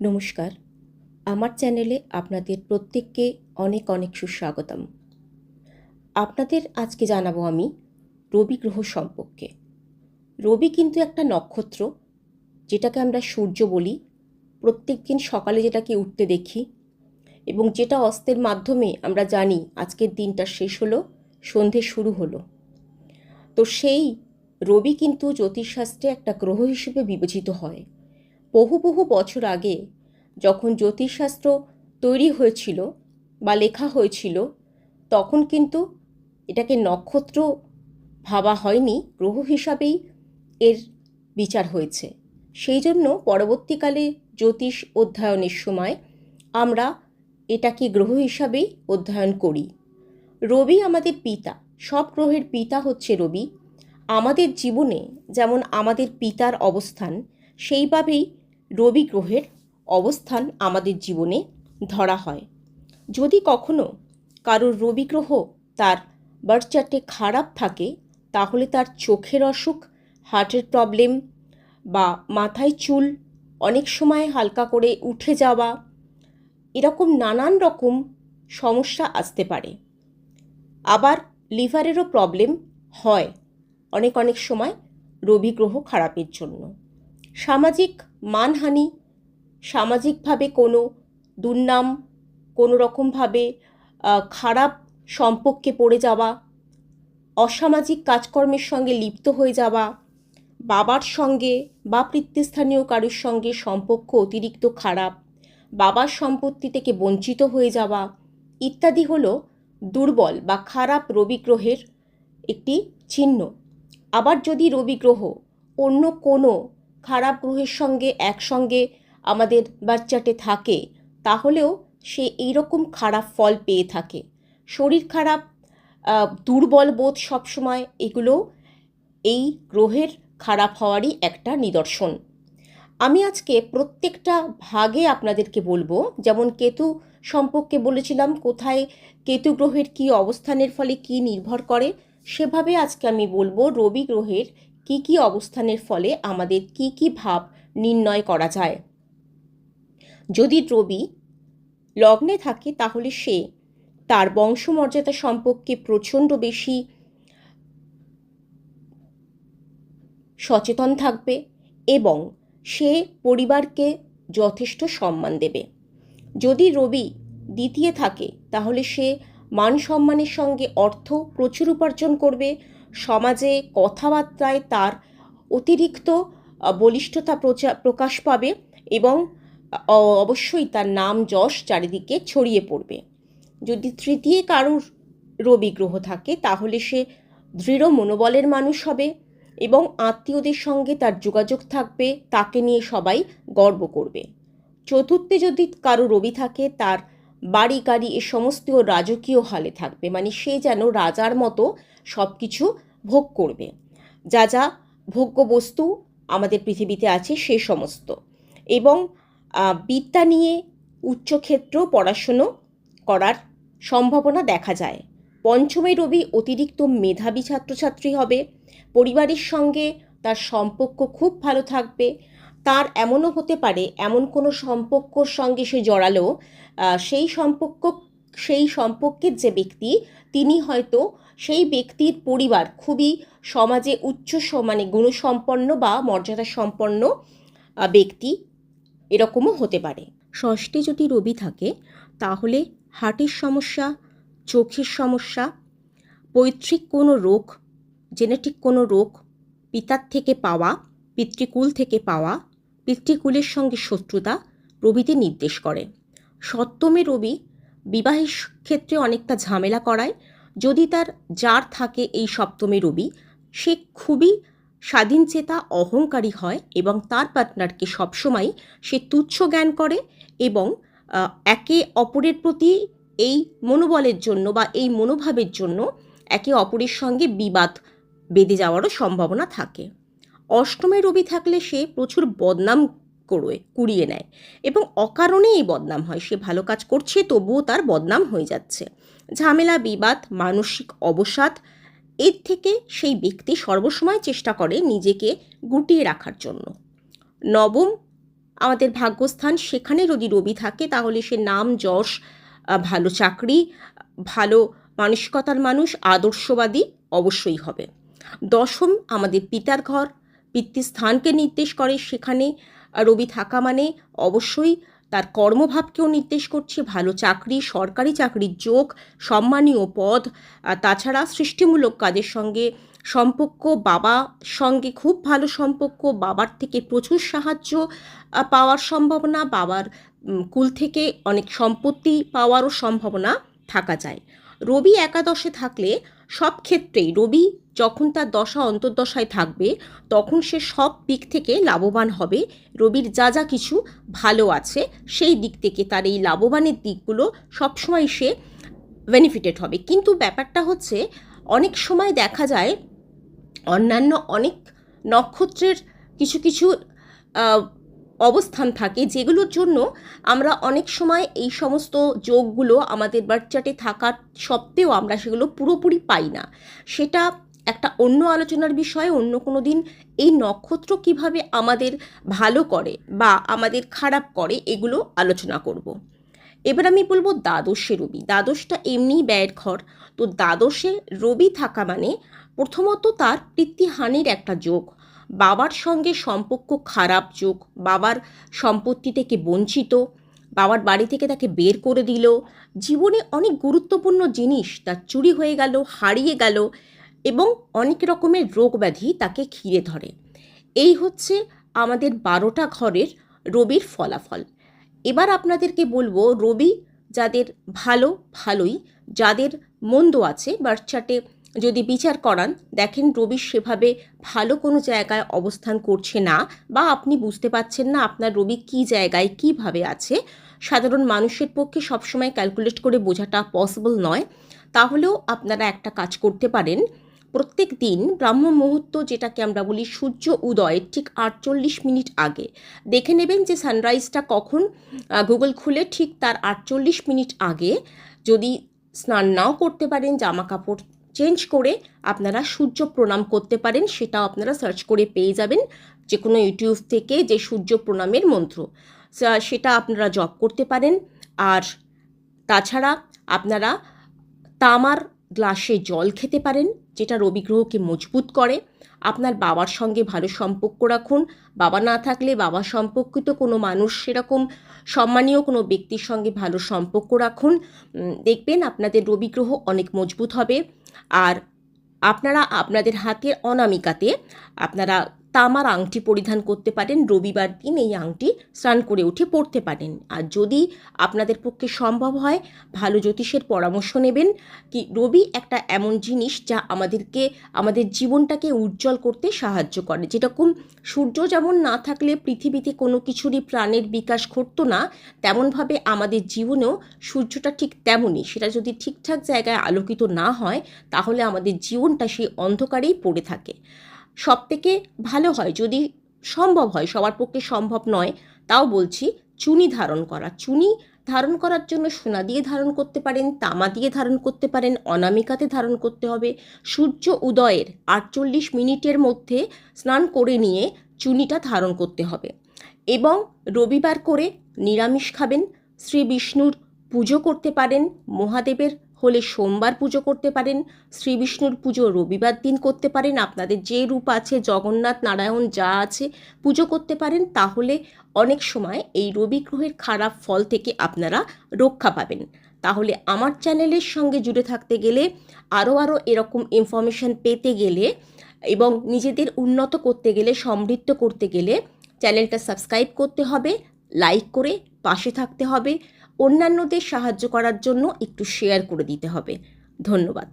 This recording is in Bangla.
নমস্কার, আমার চ্যানেলে আপনাদের প্রত্যেককে অনেক অনেক সুস্বাগতম। আপনাদের আজকে জানাবো আমি রবি গ্রহ সম্পর্কে। রবি কিন্তু একটা নক্ষত্র, যেটাকে আমরা সূর্য বলি। প্রত্যেক দিন সকালে যেটাকে উঠতে দেখি এবং যেটা অস্তের মাধ্যমে আমরা জানি আজকের দিনটা শেষ হলো, সন্ধে শুরু হলো। তো সেই রবি কিন্তু জ্যোতিষশাস্ত্রে একটা গ্রহ হিসেবে বিবেচিত হয়। বহু বহু বছর আগে যখন জ্যোতিষশাস্ত্র তৈরি হয়েছিল বা লেখা হয়েছিল, তখন কিন্তু এটাকে নক্ষত্র ভাবা হয়নি, গ্রহ হিসাবেই এর বিচার হয়েছে। সেই জন্য পরবর্তীকালে জ্যোতিষ অধ্যয়নের সময় আমরা এটাকে গ্রহ হিসাবেই অধ্যয়ন করি। রবি আমাদের পিতা, সব গ্রহের পিতা হচ্ছে রবি। আমাদের জীবনে যেমন আমাদের পিতার অবস্থান, সেইভাবেই রবি গ্রহের অবস্থান আমাদের জীবনে ধরা হয়। যদি কখনো কারোর রবি গ্রহ তার বার্থ চার্টে খারাপ থাকে, তাহলে তার চোখের অসুখ, হার্টের প্রবলেম বা মাথায় চুল অনেক সময় হালকা করে উঠে যাওয়া, এরকম নানান রকম সমস্যা আসতে পারে। আবার লিভারেরও প্রবলেম হয় অনেক অনেক সময় রবি গ্রহ খারাপের জন্য। সামাজিক মানহানি, সামাজিকভাবে কোনো দুর্নাম, কোনো রকমভাবে খারাপ সম্পর্কে পড়ে যাওয়া, অসামাজিক কাজকর্মের সঙ্গে লিপ্ত হয়ে যাওয়া, বাবার সঙ্গে বা পিতৃস্থানীয় কারোর সঙ্গে সম্পর্ক অতিরিক্ত খারাপ, বাবার সম্পত্তি থেকে বঞ্চিত হয়ে যাওয়া ইত্যাদি হলো দুর্বল বা খারাপ রবি গ্রহের একটি চিহ্ন। আবার যদি রবি গ্রহ অন্য কোনো খারাপ গ্রহের সঙ্গে একসঙ্গে আমাদের বার্থ চার্টে থাকে, তাহলেও সে এইরকম খারাপ ফল পেয়ে থাকে। শরীর খারাপ, দুর্বল বোধ সবসময়, এগুলো এই গ্রহের খারাপ হওয়ারই একটা নিদর্শন। আমি আজকে প্রত্যেকটা ভাগে আপনাদেরকে বলবো। যেমন কেতু সম্পর্কে বলেছিলাম, কোথায় কেতু গ্রহের কী অবস্থানের ফলে কি নির্ভর করে, সেভাবে আজকে আমি বলবো রবি গ্রহের কি কি অবস্থানের ফলে আমাদের কি কি ভাব নির্ণয় করা যায়। যদি রবি লগ্নে থাকে, তাহলে সে তার বংশমর্যাদা সম্পর্কে প্রচণ্ড বেশি সচেতন থাকবে এবং সে পরিবারকে যথেষ্ট সম্মান দেবে। যদি রবি দ্বিতীয় থাকে, তাহলে সে মান সম্মানের সঙ্গে অর্থ প্রচুর উপার্জন করবে, সমাজে কথাবার্তায় তার অতিরিক্ত বলিষ্ঠতা প্রকাশ পাবে এবং অবশ্যই তার নাম যশ চারিদিকে ছড়িয়ে পড়বে। যদি তৃতীয় কারুর রবি গ্রহ থাকে, তাহলে সে দৃঢ় মনোবলের মানুষ হবে এবং আত্মীয়দের সঙ্গে তার যোগাযোগ থাকবে, তাকে নিয়ে সবাই গর্ব করবে। চতুর্থে যদি কারো রবি থাকে, তার বাড়ি গাড়ি এ সমস্ত রাজকীয় হালে থাকবে, মানে সে যেন রাজার মতো সব কিছু ভোগ করবে। যা যা ভোগ্য বস্তু আমাদের পৃথিবীতে আছে সে সমস্ত, এবং বিদ্যা নিয়ে উচ্চক্ষেত্র পড়াশুনো করার সম্ভাবনা দেখা যায়। পঞ্চমে রবি অতিরিক্ত মেধাবী ছাত্রছাত্রী হবে, পরিবারের সঙ্গে তার সম্পর্ক খুব ভালো থাকবে। তার এমনও হতে পারে এমন কোনো সম্পর্কর সঙ্গে সে জড়ালো, সেই সম্পর্কের যে ব্যক্তি, তিনি হয়তো সেই ব্যক্তির পরিবার খুবই সমাজে উচ্চ মানে গুণসম্পন্ন বা মর্যাদা সম্পন্ন ব্যক্তি, এরকমও হতে পারে। ষষ্ঠে যদি রবি থাকে, তাহলে হার্টের সমস্যা, চোখের সমস্যা, পৈতৃক কোনো রোগ, জেনেটিক কোনো রোগ, পিতার থেকে পাওয়া, পিতৃকুল থেকে পাওয়া, পিতৃকুলের সঙ্গে শত্রুতা প্রভৃতি নির্দেশ করে। সপ্তমে রবি বিবাহের ক্ষেত্রে অনেকটা ঝামেলা করায়। যদি তার যার থাকে এই সপ্তমে রবি, সে খুবই স্বাধীনচেতা, অহংকারী হয় এবং তার পার্টনারকে সবসময় সে তুচ্ছ জ্ঞান করে এবং একে অপরের প্রতি এই মনোবলের জন্য বা এই মনোভাবের জন্য একে অপরের সঙ্গে বিবাদ বেঁধে যাওয়ারও সম্ভাবনা থাকে। অষ্টমে রবি থাকলে সে প্রচুর বদনাম কুড়িয়ে নেয় এবং অকারণে এই বদনাম হয়। সে ভালো কাজ করছে, তবুও তার বদনাম হয়ে যাচ্ছে। ঝামেলা, বিবাদ, মানসিক অবসাদ, এর থেকে সেই ব্যক্তি সর্বসময় চেষ্টা করে নিজেকে গুটিয়ে রাখার জন্য। নবম আমাদের ভাগ্যস্থান, সেখানে যদি রবি থাকে তাহলে সে নাম যশ, ভালো চাকরি, ভালো মানসিকতার মানুষ, আদর্শবাদী অবশ্যই হবে। দশম আমাদের পিতার ঘর, পিতৃস্থানকে নির্দেশ করে, সেখানে রবি থাকা মানে অবশ্যই তার কর্মভাবকেও নির্দেশ করছে, ভালো চাকরি, সরকারি চাকরির যোগ, সম্মানীয় পদ, তাছাড়া সৃষ্টিমূলক কাজের সঙ্গে সম্পর্ক, বাবার সঙ্গে খুব ভালো সম্পর্ক, বাবার থেকে প্রচুর সাহায্য পাওয়ার সম্ভাবনা, বাবার কুল থেকে অনেক সম্পত্তি পাওয়ারও সম্ভাবনা থাকা যায়। রবি একাদশে থাকলে সব ক্ষেত্রেই, রবি যখন তার দশা অন্তর্দশায় থাকবে তখন সে সব দিক থেকে লাভবান হবে। রবির যা যা কিছু ভালো আছে সেই দিক থেকে তার এই লাভবানের দিকগুলো সবসময় সে বেনিফিটেড হবে। কিন্তু ব্যাপারটা হচ্ছে অনেক সময় দেখা যায় অন্যান্য অনেক নক্ষত্রের কিছু কিছু অবস্থান থাকে যেগুলোর জন্য আমরা অনেক সময় এই সমস্ত যোগগুলো আমাদের বার্থ চার্টে থাকার সত্ত্বেও আমরা সেগুলো পুরোপুরি পাই না। সেটা একটা অন্য আলোচনার বিষয়, অন্য কোনো দিন এই নক্ষত্র কিভাবে আমাদের ভালো করে বা আমাদের খারাপ করে এগুলো আলোচনা করব। এবার আমি বলবো দ্বাদশে রবি। দ্বাদশটা এমনিই ব্যয়ের ঘর, তো দ্বাদশে রবি থাকা মানে প্রথমত তার পিতৃহানির একটা যোগ, বাবার সঙ্গে সম্পর্ক খারাপ যোগ, বাবার সম্পত্তি থেকে বঞ্চিত, বাবার বাড়ি থেকে তাকে বের করে দিল, জীবনে অনেক গুরুত্বপূর্ণ জিনিস তার চুরি হয়ে গেল, হারিয়ে গেল, এবং অনেক রকমের রোগ ব্যাধি তাকে ঘিরে ধরে। এই হচ্ছে আমাদের 12টা ঘরের রবির ফলাফল। এবার আপনাদেরকে বলবো রবি যাদের ভালো, ভালোই, যাদের মন্দ আছে বার্থ চার্টে যদি বিচার করান, দেখেন রবি সেভাবে ভালো কোনো জায়গায় অবস্থান করছে না, বা আপনি বুঝতে পারছেন না আপনার রবি কী জায়গায় কীভাবে আছে। সাধারণ মানুষের পক্ষে সবসময় ক্যালকুলেট করে বোঝাটা পসিবল নয়। তাহলেও আপনারা একটা কাজ করতে পারেন, প্রত্যেক দিন ব্রাহ্ম মুহূর্ত, যেটাকে আমরা বলি সূর্য উদয়ের ঠিক 48 মিনিট আগে দেখে নেবেন যে সানরাইজটা কখন। গুগল খুলে ঠিক তার 48 মিনিট আগে যদি স্নান নাও করতে পারেন, জামা কাপড় চেঞ্জ করে আপনারা সূর্য প্রণাম করতে পারেন। সেটাও আপনারা সার্চ করে পেয়ে যাবেন যে কোনো ইউটিউব থেকে, যে সূর্য প্রণামের মন্ত্র, সেটা আপনারা জপ করতে পারেন। আর তাছাড়া আপনারা তামার গ্লাসে জল খেতে পারেন, যেটা রবি গ্রহকে মজবুত করে। আপনার বাবার সঙ্গে ভালো সম্পর্ক রাখুন, বাবা না থাকলে বাবা সম্পর্কিত কোনো মানুষ, সেরকম সম্মানীয় কোনো ব্যক্তির সঙ্গে ভালো সম্পর্ক রাখুন, দেখবেন আপনাদের রবি গ্রহ অনেক মজবুত হবে। আর আপনারা আপনাদের হাতের অনামিকাতে আপনারা তামার আংটি পরিধান করতে পারেন, রবিবার দিন এই আংটি স্নান করে উঠে পরতে পারেন। আর যদি আপনাদের পক্ষে সম্ভব হয় ভালো জ্যোতিষের পরামর্শ নেবেন। কি রবি একটা এমন জিনিস যা আমাদেরকে, আমাদের জীবনটাকে উজ্জ্বল করতে সাহায্য করে। যেরকম সূর্য যেমন না থাকলে পৃথিবীতে কোনো কিছুরই প্রাণের বিকাশ ঘটতো না, তেমনভাবে আমাদের জীবনেও সূর্যটা ঠিক তেমনই। সেটা যদি ঠিকঠাক জায়গায় আলোকিত না হয় তাহলে আমাদের জীবনটা সেই অন্ধকারেই পড়ে থাকে। সবথেকে ভালো হয় যদি সম্ভব হয়, সবার পক্ষে সম্ভব নয় তাও বলছি, চুনি ধারণ করা। চুনি ধারণ করার জন্য সোনা দিয়ে ধারণ করতে পারেন, তামা দিয়ে ধারণ করতে পারেন, অনামিকাতে ধারণ করতে হবে। সূর্য উদয়ের 48 মিনিটের মধ্যে স্নান করে নিয়ে চুনিটা ধারণ করতে হবে। এবং রবিবার করে নিরামিষ খাবেন, শ্রী বিষ্ণুর পুজো করতে পারেন, মহাদেবের হলে সোমবার পুজো করতে পারেন, শ্রী বিষ্ণুর পুজো রবিবার দিন করতে পারেন। আপনাদের যে রূপ আছে, জগন্নাথ নারায়ণ যা আছে, পুজো করতে পারেন। তাহলে অনেক সময় এই রবি গ্রহের খারাপ ফল থেকে আপনারা রক্ষা পাবেন। তাহলে আমার চ্যানেলের সঙ্গে জুড়ে থাকতে গেলে, আরও এরকম ইনফরমেশান পেতে গেলে এবং নিজেদের উন্নত করতে গেলে, সমৃদ্ধ করতে গেলে চ্যানেলটা সাবস্ক্রাইব করতে হবে, লাইক করে পাশে থাকতে হবে, অন্যান্যদের সাহায্য করার জন্য একটু শেয়ার করে দিতে হবে। ধন্যবাদ।